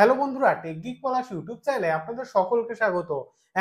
Hello বন্ধুরা, take gig পলাশ YouTube চ্যানেলে আপনাদের সকলকে স্বাগত।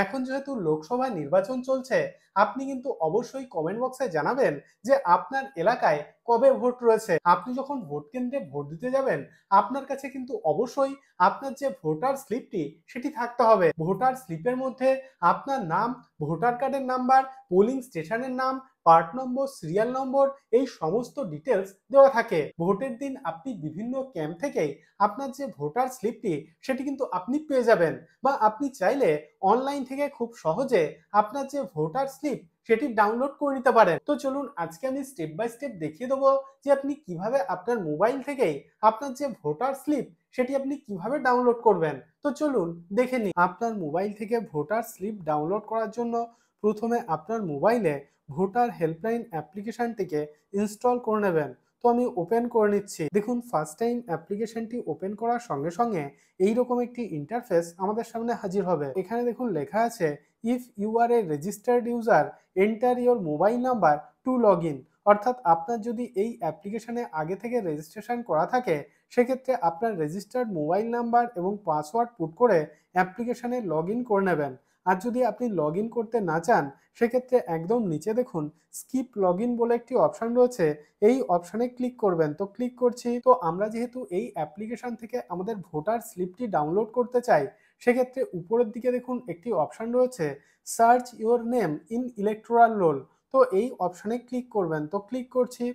এখন যেহেতু লোকসভা নির্বাচন চলছে, আপনি কিন্তু অবশ্যই কমেন্ট বক্সে জানাবেন যে আপনার এলাকায় কবে ভোট রয়েছে। আপনি যখন ভোট কেন্দ্রে ভোট দিতে যাবেন, আপনার কাছে কিন্তু অবশ্যই আপনার যে ভোটার স্লিপটি সেটি থাকতে হবে। ভোটার স্লিপের মধ্যে আপনার নাম, ভোটার কার্ডের নাম্বার, পোলিং স্টেশনের নাম, পার্ট নম্বর, সিরিয়াল নম্বর, এই সমস্ত ডিটেলস দেওয়া থাকে। ভোটের দিন আপনি বিভিন্ন ক্যাম্প থেকেই আপনার যে ভোটার স্লিপটি সেটি কিন্তু আপনি পেয়ে যাবেন, বা আপনি চাইলে অনলাইন থেকে খুব সহজে আপনার যে ভোটার স্লিপ সেটি ডাউনলোড করে নিতে পারেন। তো চলুন আজকে আমি স্টেপ বাই স্টেপ দেখিয়ে দেবো যে আপনি কিভাবে আপনার মোবাইল থেকেই আপনার যে ভোটার স্লিপ সেটি আপনি কিভাবে ডাউনলোড করবেন। তো চলুন দেখে নিই। আপনার মোবাইল থেকে ভোটার স্লিপ ডাউনলোড করার জন্য প্রথমে আপনার মোবাইলে ভোটার হেল্পলাইন অ্যাপ্লিকেশনটিকে ইনস্টল করে নেবেন। তো আমি ওপেন করে নিচ্ছি। দেখুন, ফার্স্ট টাইম অ্যাপ্লিকেশনটি ওপেন করার সঙ্গে সঙ্গে এইরকম একটি ইন্টারফেস আমাদের সামনে হাজির হবে। এখানে দেখুন লেখা আছে, if you are a registered user enter your mobile number to log in. অর্থাৎ আপনার যদি এই অ্যাপ্লিকেশনে আগে থেকে রেজিস্ট্রেশন করা থাকে, সেক্ষেত্রে আপনার রেজিস্টার্ড মোবাইল নাম্বার এবং পাসওয়ার্ড পুট করে অ্যাপ্লিকেশনে লগ ইন করে নেবেন। আর যদি আপনি লগ ইন করতে না চান, সেক্ষেত্রে একদম নিচে দেখুন স্কিপ লগ ইন বলে একটি অপশান রয়েছে, এই অপশানে ক্লিক করবেন। তো ক্লিক করছি। তো আমরা যেহেতু এই অ্যাপ্লিকেশন থেকে আমাদের ভোটার স্লিপটি ডাউনলোড করতে চাই, সেক্ষেত্রে উপরের দিকে দেখুন একটি অপশান রয়েছে, search your name in electoral role. তো এই অপশানে ক্লিক করবেন। তো ক্লিক করছি।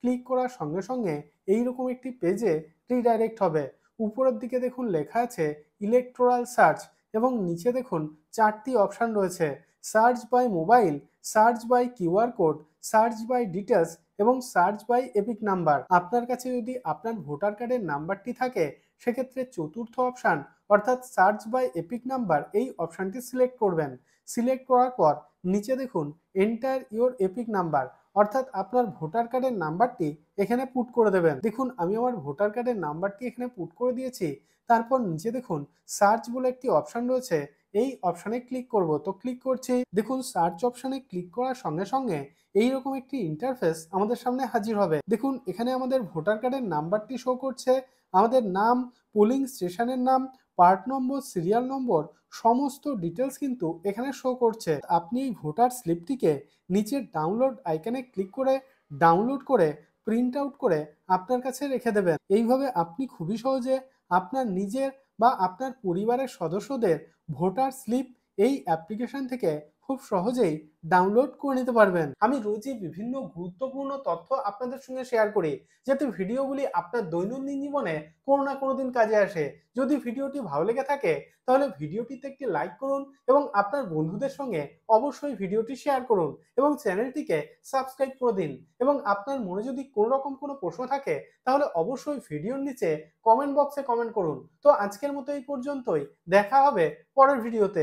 ক্লিক করার সঙ্গে সঙ্গে এইরকম একটি পেজে রিডাইরেক্ট হবে। উপরের দিকে দেখুন লেখা আছে ইলেকটোরাল সার্চ, এবং নিচে দেখুন চারটি অপশান রয়েছে, search by mobile, search by QR code, search by details এবং সার্চ বাই এপিক নাম্বার। আপনার কাছে যদি আপনার ভোটার কার্ডের নাম্বারটি থাকে, সেক্ষেত্রে চতুর্থ অপশান অর্থাৎ সার্চ বাই এপিক নাম্বার, এই অপশানটি সিলেক্ট করবেন। সিলেক্ট করার পর নিচে দেখুন এন্টার ইওর এপিক নাম্বার, অর্থাৎ আপনার ভোটার কার্ডের নাম্বারটি এখানে পুট করে দেবেন। দেখুন, আমি আমার ভোটার কার্ডের নাম্বারটি এখানে পুট করে দিয়েছি। তারপর নিচে দেখুন সার্চ বলে একটি অপশান রয়েছে, এই অপশানে ক্লিক করব। তো ক্লিক করছি। দেখুন, সার্চ অপশানে ক্লিক করার সঙ্গে সঙ্গে এইরকম একটি ইন্টারফেস আমাদের সামনে হাজির হবে। দেখুন, এখানে আমাদের ভোটার কার্ডের নাম্বারটি শো করছে, আমাদের নাম, পোলিং স্টেশনের নাম, পার্ট নম্বর, সিরিয়াল নম্বর, সমস্ত ডিটেলস কিন্তু এখানে শো করছে। আপনি এই ভোটার স্লিপটিকে নিচের ডাউনলোড আইকনে ক্লিক করে ডাউনলোড করে প্রিন্ট আউট করে আপনার কাছে রেখে দেবেন। এইভাবে আপনি খুবই সহজে আপনার নিজের বা আপনার পরিবারের সদস্যদের ভোটার স্লিপ এই অ্যাপ্লিকেশন থেকে খুব সহজেই ডাউনলোড করে নিতে পারবেন। আমি রোজই বিভিন্ন গুরুত্বপূর্ণ তথ্য আপনাদের সঙ্গে শেয়ার করি, যাতে ভিডিওগুলি আপনার দৈনন্দিন জীবনে কোনো না কোনো দিন কাজে আসে। যদি ভিডিওটি ভালো লেগে থাকে, তাহলে ভিডিওটিতে একটি লাইক করুন এবং আপনার বন্ধুদের সঙ্গে অবশ্যই ভিডিওটি শেয়ার করুন এবং চ্যানেলটিকে সাবস্ক্রাইব করে দিন। এবং আপনার মনে যদি কোনো রকম কোনো প্রশ্ন থাকে, তাহলে অবশ্যই ভিডিওর নিচে কমেন্ট বক্সে কমেন্ট করুন। তো আজকের মতো এই পর্যন্তই, দেখা হবে পরের ভিডিওতে।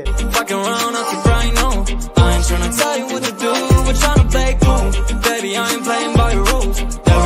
I ain't tryna tell you what to do, we're tryna play cool. Baby, I ain't playing by your rules.